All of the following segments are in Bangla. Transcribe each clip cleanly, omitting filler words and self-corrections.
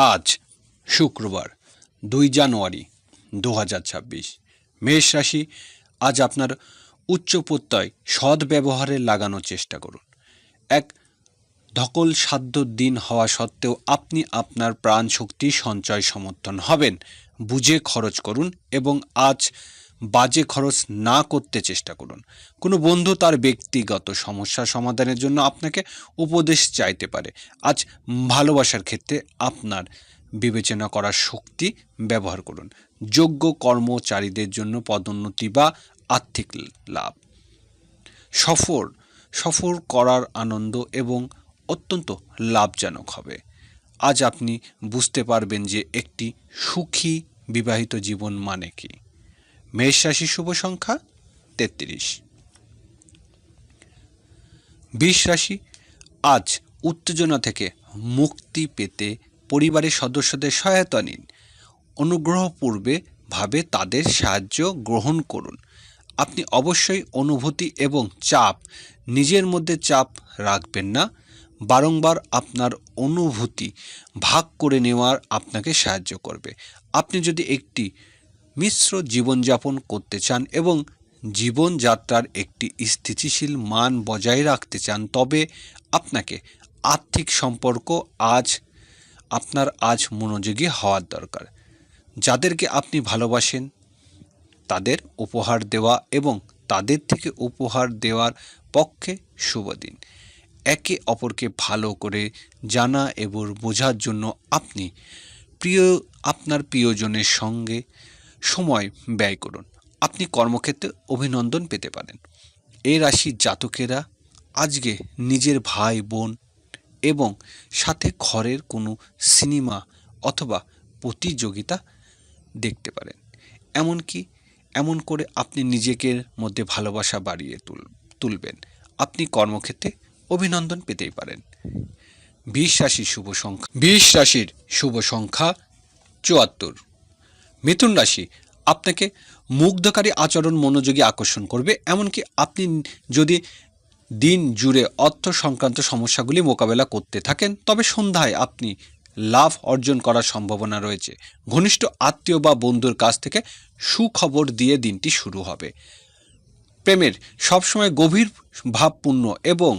আজ শুক্রবার 2 জানুয়ারি 2026। মেষ রাশি, আজ আপনার উচ্চ প্রত্যয় সদ্ব্যবহারে লাগানোর চেষ্টা করুন। এক ধকল সাধ্য দিন হওয়া সত্ত্বেও আপনি আপনার প্রাণ শক্তি সঞ্চয় সমর্থন হবেন। বুঝে খরচ করুন এবং আজ বাজে খরচ না করতে চেষ্টা করুন। কোনো বন্ধু তার ব্যক্তিগত সমস্যা সমাধানের জন্য আপনাকে উপদেশ চাইতে পারে। আজ ভালোবাসার ক্ষেত্রে আপনার বিবেচনা করার শক্তি ব্যবহার করুন। যোগ্য কর্মচারীদের জন্য পদোন্নতি বা আর্থিক লাভ। সফর করার আনন্দ এবং অত্যন্ত লাভজনক হবে। আজ আপনি বুঝতে পারবেন যে একটি সুখী বিবাহিত জীবন মানে কি। মেষ রাশি, শুভ সংখ্যা 33। বৃষ রাশি, আজ উত্তেজনা থেকে মুক্তি পেতে পরিবারের সদস্যদের সহায়তা নিন। অনুগ্রহপূর্বকভাবে তাদের সাহায্য গ্রহণ করুন। আপনি অবশ্যই অনুভূতি এবং চাপ নিজের মধ্যে চাপ রাখবেন না। বারংবার আপনার অনুভূতি ভাগ করে নেওয়ার আপনাকে সাহায্য করবে। আপনি যদি একটি মিশ্র জীবনযাপন করতে চান এবং জীবনযাত্রার একটি স্থিতিশীল মান বজায় রাখতে চান, তবে আপনাকে আর্থিক সম্পর্ক আজ মনোযোগী হওয়ার দরকার। যাদেরকে আপনি ভালোবাসেন তাদের উপহার দেওয়া এবং তাদের থেকে উপহার দেওয়ার পক্ষে শুভ দিন। একে অপরকে ভালো করে জানা এবং বোঝার জন্য আপনি আপনার প্রিয়জনের সঙ্গে সময় ব্যয় করুন। আপনি কর্মক্ষেত্রে অভিনন্দন পেতে পারেন। এই রাশির জাতকেরা আজকে নিজের ভাই বোন এবং সাথে ঘরের কোনো সিনেমা অথবা প্রতিযোগিতা দেখতে পারেন। এমন করে আপনি নিজেকে মধ্যে ভালোবাসা বাড়িয়ে তুলবেন। আপনি কর্মক্ষেত্রে অভিনন্দন পেতেই পারেন। বৃষ রাশির শুভ সংখ্যা 74। মিথুন রাশি, আপনাকে মুগ্ধকারী আচরণ মনোযোগী আকর্ষণ করবে। এমনকি আপনি যদি দিন জুড়ে অর্থ সংক্রান্ত সমস্যাগুলি মোকাবেলা করতে থাকেন, তবে সন্ধ্যায় আপনি লাভ অর্জন করার সম্ভাবনা রয়েছে। ঘনিষ্ঠ আত্মীয় বা বন্ধুর কাছ থেকে সুখবর দিয়ে দিনটি শুরু হবে। প্রেমের সবসময় গভীর ভাবপূর্ণ এবং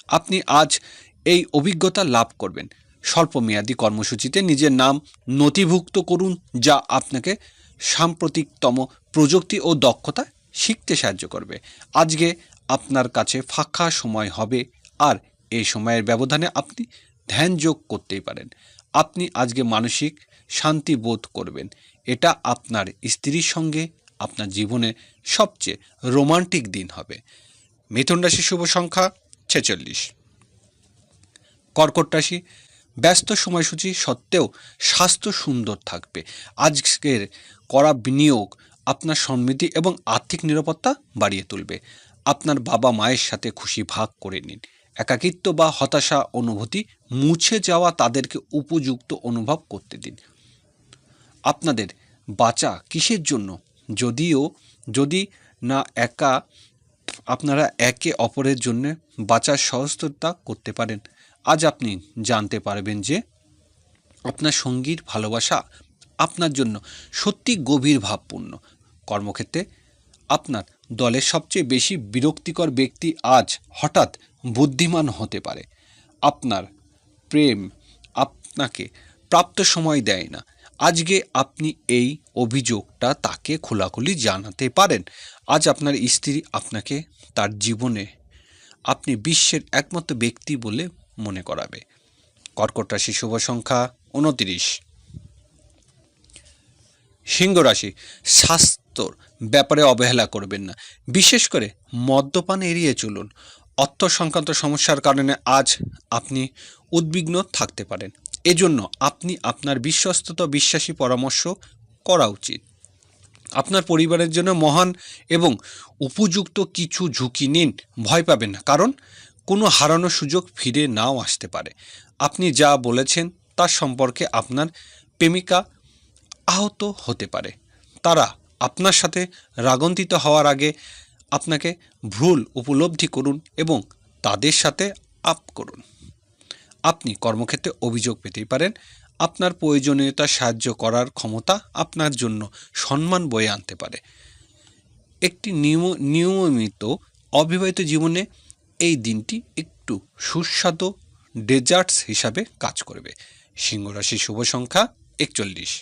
আপনি আজ এই অভিজ্ঞতা লাভ করবেন। স্বল্পমেয়াদী কর্মসূচিতে নিজের নাম নথিভুক্ত করুন, যা আপনাকে সাম্প্রতিকতম প্রযুক্তি ও দক্ষতা শিখতে সাহায্য করবে। আজকে আপনার কাছে ফাঁকা সময় হবে, আর এই সময়ের ব্যবধানে আপনি ধ্যান যোগ করতেই পারেন। আপনি আজকে মানসিক শান্তি বোধ করবেন। এটা আপনার স্ত্রীর সঙ্গে আপনার জীবনের সবচেয়ে রোমান্টিক দিন হবে। মিথুন রাশি, শুভ সংখ্যা 46। কর্কট রাশি, ব্যস্ত সময়সূচি সত্ত্বেও স্বাস্থ্য সুন্দর থাকবে। আজকের করা বিনিয়োগ আপনার সমৃদ্ধি এবং আর্থিক নিরাপত্তা বাড়িয়ে তুলবে। আপনার বাবা মায়ের সাথে খুশি ভাগ করে নিন। একাকিত্ব বা হতাশা অনুভূতি মুছে যাওয়া তাদেরকে উপযুক্ত অনুভব করতে দিন। আপনাদের বাঁচা কিসের জন্য? যদি না আপনারা একে অপরের জন্য বাঁচার সহযোগিতা করতে পারেন। আজ আপনি জানতে পারবেন যে আপনার সঙ্গীর ভালোবাসা আপনার জন্য সত্যি গভীর ভাবপূর্ণ। কর্মক্ষেত্রে আপনার দলের সবচেয়ে বেশি বিরক্তিকর ব্যক্তি আজ হঠাৎ বুদ্ধিমান হতে পারে। আপনার প্রেম আপনাকে প্রাপ্ত সময় দেয় না। আজকে আপনি এই অভিযোগটা তাকে খোলাখুলি জানাতে পারেন। আজ আপনার স্ত্রী আপনাকে তার জীবনে আপনি বিশ্বের একমাত্র ব্যক্তি বলে মনে করাবে। কর্কট রাশি, শুভ সংখ্যা 29। সিংহ রাশি, স্বাস্থ্যর ব্যাপারে অবহেলা করবেন না। বিশেষ করে মদ্যপান এড়িয়ে চলুন। অর্থ সংক্রান্ত সমস্যার কারণে আজ আপনি উদ্বিগ্ন থাকতে পারেন। এজন্য আপনি আপনার বিশ্বাসী পরামর্শ করা উচিত। আপনার পরিবারের জন্য মহান এবং উপযুক্ত কিছু ঝুঁকি নিন। ভয় পাবেন না, কারণ কোনো হারানোর সুযোগ ফিরে নাও আসতে পারে। আপনি যা বলেছেন তার সম্পর্কে আপনার প্রেমিকা আহত হতে পারে। তারা আপনার সাথে রাগান্বিত হওয়ার আগে আপনাকে ভুল উপলব্ধি করুন এবং তাদের সাথে আপ করুন। আপনি কর্মক্ষেত্রে অভিযোগ পেতেই পারেন। আপনার প্রয়োজনীয়তা সাহায্য করার ক্ষমতা আপনার জন্য সম্মান বয়ে আনতে পারে। একটি নিয়মিত অবিবাহিত জীবনে এই দিনটি একটু সুস্বাদু ডেজার্টস হিসাবে কাজ করবে। সিংহ রাশি শুভ সংখ্যা 41।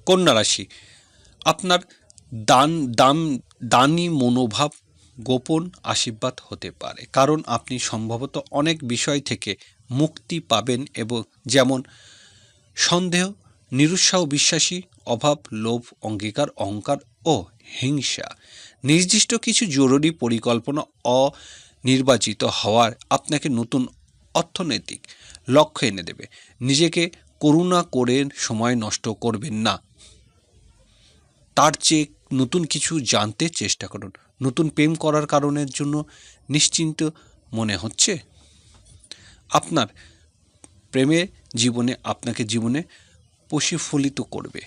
কন্যা রাশি, আপনার দানি মনোভাব গোপন আশীর্বাদ হতে পারে, কারণ আপনি সম্ভবত অনেক বিষয় থেকে মুক্তি পাবেন, এবং যেমন সন্দেহ, নিরুৎসাহ, বিশ্বাসী অভাব, লোভ, অঙ্গীকার, অহংকার ও হিংসা। নির্দিষ্ট কিছু জরুরি পরিকল্পনা অনির্বাচিত হওয়ার আপনাকে নতুন অর্থনৈতিক লক্ষ্য এনে দেবে। নিজেকে করুণা করে সময় নষ্ট করবেন না, তার চেয়ে নতুন কিছু জানতে চেষ্টা করুন। নতুন প্রেম করার কারণের জন্য নিশ্চিন্ত মনে হচ্ছে। আপনার প্রেমের জীবনে আপনাকে জীবনে প্রতিফলিত করবে।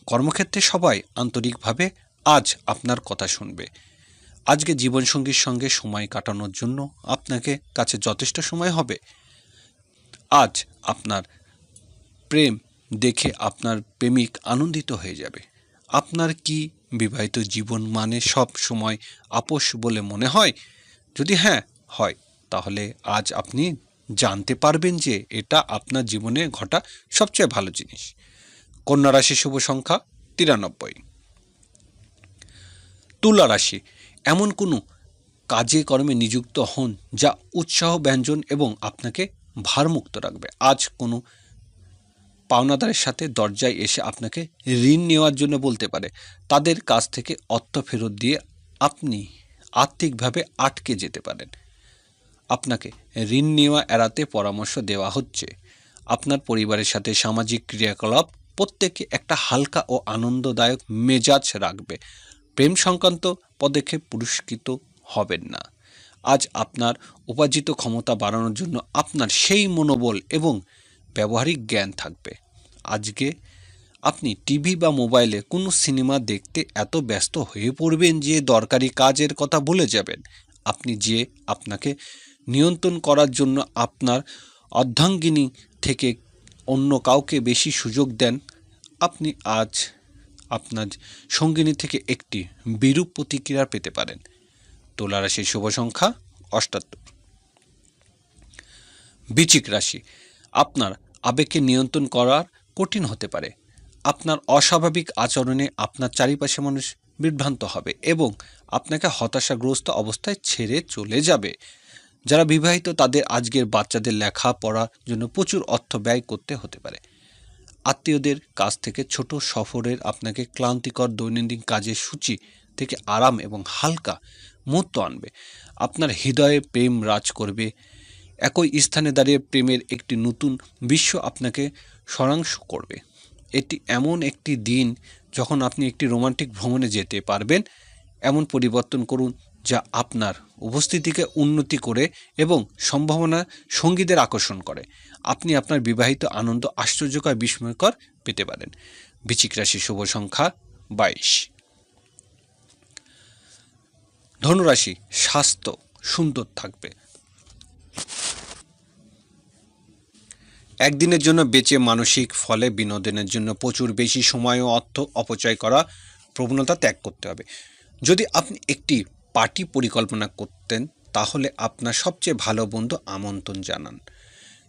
কর্মক্ষেত্রে সবাই আন্তরিকভাবে আজ আপনার কথা শুনবে। আজকে জীবনসঙ্গীর সঙ্গে সময় কাটানোর জন্য আপনাকে কাছে যথেষ্ট সময় হবে। আজ আপনার প্রেম দেখে আপনার প্রেমিক আনন্দিত হয়ে যাবে। আপনার কি বিবাহিত জীবন মানে সব সময় আপোষ বলে মনে হয়? যদি হ্যাঁ হয়, তাহলে আজ আপনি জানতে পারবেন যে এটা আপনার জীবনে ঘটা সবচেয়ে ভালো জিনিস। কন্যা রাশি শুভ সংখ্যা 93। তুলা রাশি, এমন কোনো কাজে কর্মে নিযুক্ত হন যা উৎসাহ ব্যঞ্জন এবং আপনাকে ভারমুক্ত রাখবে। আজ কোনো পাওনাদারের সাথে দরজায় এসে আপনাকে ঋণ নেওয়ার জন্য বলতে পারে। তাদের কাছ থেকে অর্থ ফেরত দিয়ে আপনি আর্থিকভাবে আটকে যেতে পারেন। আপনাকে ঋণ নেওয়া এড়াতে পরামর্শ দেওয়া হচ্ছে। আপনার পরিবারের সাথে সামাজিক ক্রিয়াকলাপ প্রত্যেকে একটা হালকা ও আনন্দদায়ক মেজাজ রাখবে। প্রেম সংক্রান্ত পদক্ষেপ পুরস্কৃত হবেন না। আজ আপনার উপার্জিত ক্ষমতা বাড়ানোর জন্য আপনার সেই মনোবল এবং ব্যবহারিক জ্ঞান থাকবে। আজকে আপনি টিভি বা মোবাইলে কোনো সিনেমা দেখতে এত ব্যস্ত হয়ে পড়বেন যে দরকারি কাজের কথা ভুলে যাবেন। আপনি যে আপনাকে নিয়ন্ত্রণ করার জন্য আপনার অর্ধাঙ্গিনী থেকে অন্য কাউকে বেশি সুযোগ দেন, আপনি আজ আপনার সঙ্গিনী থেকে একটি বিরূপ প্রতিক্রিয়া পেতে পারেন। তুলা রাশির শুভ সংখ্যা 78। বৃশ্চিক রাশি, আপনার আবেগকে নিয়ন্ত্রণ করা কঠিন হতে পারে। আপনার অস্বাভাবিক আচরণে আপনার চারিপাশে মানুষ বিভ্রান্ত হবে এবং আপনাকে হতাশাগ্রস্ত অবস্থায় ছেড়ে চলে যাবে। যারা বিবাহিত তাদের আজকের বাচ্চাদের লেখাপড়ার জন্য প্রচুর অর্থ ব্যয় করতে হতে পারে। আত্মীয়দের কাছ থেকে ছোট সফরের আপনাকে ক্লান্তিকর দৈনন্দিন কাজের সূচি থেকে আরাম এবং হালকা মুহূর্ত আনবে। আপনার হৃদয়ে প্রেম রাজ করবে। একই স্থানে দাঁড়িয়ে প্রেমের একটি নতুন বিশ্ব আপনাকে স্মরণাংশ করবে। এটি এমন একটি দিন যখন আপনি একটি রোমান্টিক ভ্রমণে যেতে পারবেন। এমন পরিবর্তন করুন যা আপনার উপস্থিতিকে উন্নতি করে এবং সম্ভাবনা সঙ্গীদের আকর্ষণ করে। আপনি আপনার বিবাহিত আনন্দ আশ্চর্যকর বিস্ময়কর পেতে পারেন। বৃশ্চিক রাশি শুভ সংখ্যা 22। ধনুরাশি, স্বাস্থ্য সুন্দর থাকবে। একদিনের জন্য বেঁচে মানসিক ফলে বিনোদনের জন্য প্রচুর বেশি সময় ও অর্থ অপচয় করা প্রবণতা ত্যাগ করতে হবে। যদি আপনি একটি পার্টি পরিকল্পনা করতেন, তাহলে আপনার সবচেয়ে ভালো বন্ধু আমন্ত্রণ জানান।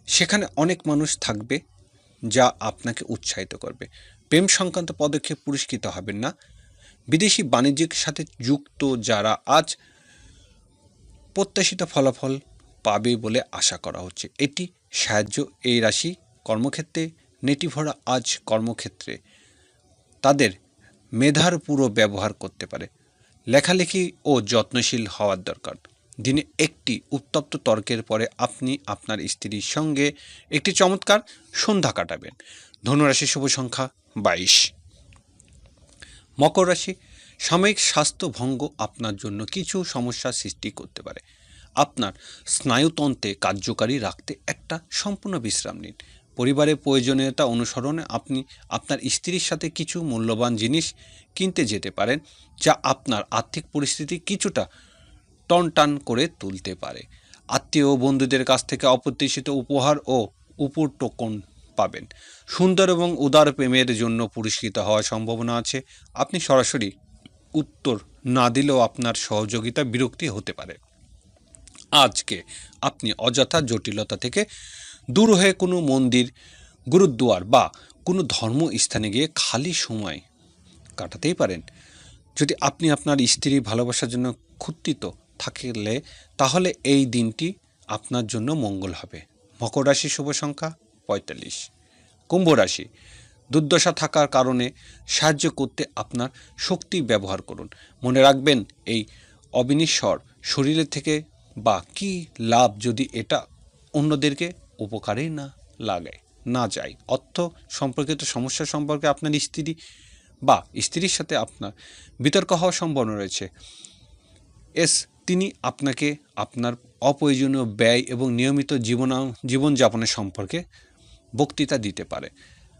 সেখানে অনেক মানুষ থাকবে যা আপনাকে উৎসাহিত করবে। প্রেম সংক্রান্ত পদক্ষেপ পুরস্কৃত হবেন না। বিদেশি বাণিজ্যের সাথে যুক্ত যারা আজ প্রত্যাশিত ফলাফল পাবে বলে আশা করা হচ্ছে। এটি সাহায্য এই রাশি কর্মক্ষেত্রে নেটিভরা আজ কর্মক্ষেত্রে তাদের মেধার পুরো ব্যবহার করতে পারে। লেখালেখি ও যত্নশীল হওয়ার দরকার। দিনে একটি উত্তপ্ত তর্কের পরে আপনি আপনার স্ত্রীর সঙ্গে একটি চমৎকার সন্ধ্যা কাটাবেন। ধনুরাশি শুভ সংখ্যা 22। মকর রাশি, সাময়িক স্বাস্থ্য ভঙ্গ আপনার জন্য কিছু সমস্যার সৃষ্টি করতে পারে। আপনার স্নায়ুতন্ত্রে কার্যকারী রাখতে একটা সম্পূর্ণ বিশ্রাম নিন। পরিবারের প্রয়োজনীয়তা অনুসরণে আপনি আপনার স্ত্রীর সাথে কিছু মূল্যবান জিনিস কিনতে যেতে পারেন, যা আপনার আর্থিক পরিস্থিতি কিছুটা টনটান করে তুলতে পারে। আত্মীয় ও বন্ধুদের কাছ থেকে অপ্রত্যাশিত উপহার ও উপর টোকন পাবেন। সুন্দর এবং উদার প্রেমের জন্য পুরস্কৃত হওয়ার সম্ভাবনা আছে। আপনি সরাসরি উত্তর না দিলেও আপনার সহযোগিতা বিরক্তি হতে পারে। আজকে আপনি অযথা জটিলতা থেকে দূর হয়ে কোনো মন্দির, গুরুদ্বার বা কোনো ধর্মস্থানে গিয়ে খালি সময় কাটাতেই পারেন। যদি আপনি আপনার স্ত্রীর ভালোবাসার জন্য ক্ষুণ্ঠিত থাকলে তাহলে এই দিনটি আপনার জন্য মঙ্গল হবে। মকর রাশি শুভ সংখ্যা 45। কুম্ভ রাশি, দুর্দশা থাকার কারণে সাহায্য করতে আপনার শক্তি ব্যবহার করুন। মনে রাখবেন, এই অবিনশ্বর শরীরের থেকে বা কী লাভ যদি এটা অন্যদেরকে উপকারেই না যায়। অর্থ সম্পর্কিত সমস্যা সম্পর্কে আপনার স্ত্রী বা স্ত্রীর সাথে আপনার বিতর্ক হওয়ার সম্ভাবনা রয়েছে। তিনি আপনাকে আপনার অপ্রয়োজনীয় ব্যয় এবং নিয়মিত জীবনযাপনের সম্পর্কে বক্তৃতা দিতে পারে।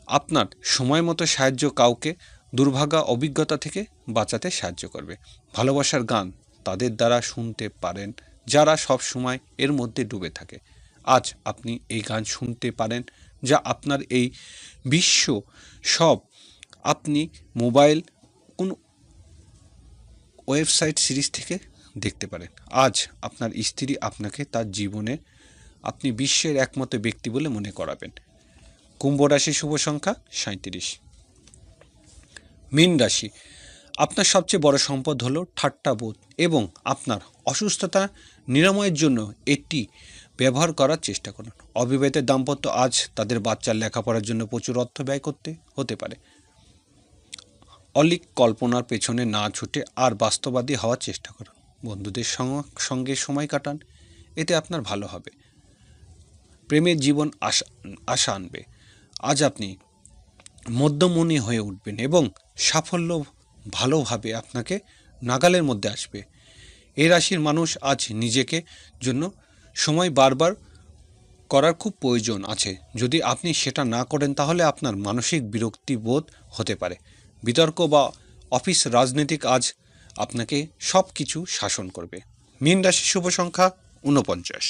আপনার সময় মতো সাহায্য কাউকে দুর্ভাগা অভিজ্ঞতা থেকে বাঁচাতে সাহায্য করবে। ভালোবাসার গান তাদের দ্বারা শুনতে পারেন যারা সব সময় এর মধ্যে ডুবে থাকে। আজ আপনি এই গান শুনতে পারেন যা আপনার এই বিশ্ব সব আপনি মোবাইল কোন ওয়েবসাইট সিরিজ থেকে দেখতে পারেন। আজ আপনার স্ত্রী আপনাকে তার জীবনে আপনি বিশ্বের একমাত্র ব্যক্তি বলে মনে করাবেন। কুম্ভ রাশি শুভ সংখ্যা 37। মীন রাশি, আপনার সবচেয়ে বড় সম্পদ হলো ঠাট্টাবোধ এবং আপনার অসুস্থতা নিরাময়ের জন্য এটি ব্যবহার করার চেষ্টা করুন। অবিবাহিত দাম্পত্য আজ তাদের বাচ্চার লেখাপড়ার জন্য প্রচুর অর্থ ব্যয় করতে হতে পারে। অলিক কল্পনার পেছনে না ছুটে আর বাস্তববাদী হওয়ার চেষ্টা করুন। বন্ধুদের সঙ্গে সময় কাটান, এতে আপনার ভালো হবে। প্রেমের জীবন আশা আনবে। আজ আপনি মধ্যমণি হয়ে উঠবেন এবং সাফল্য ভালোভাবে আপনাকে নাগালের মধ্যে আসবে। এই রাশির মানুষ আজ নিজেকে জন্য সময় বারবার করার খুব প্রয়োজন আছে। যদি আপনি সেটা না করেন তাহলে আপনার মানসিক বিরক্তি বোধ হতে পারে। বিতর্ক বা অফিস রাজনীতিক আজ আপনাকে সব কিছু শাসন করবে। মীন রাশি শুভ সংখ্যা 49।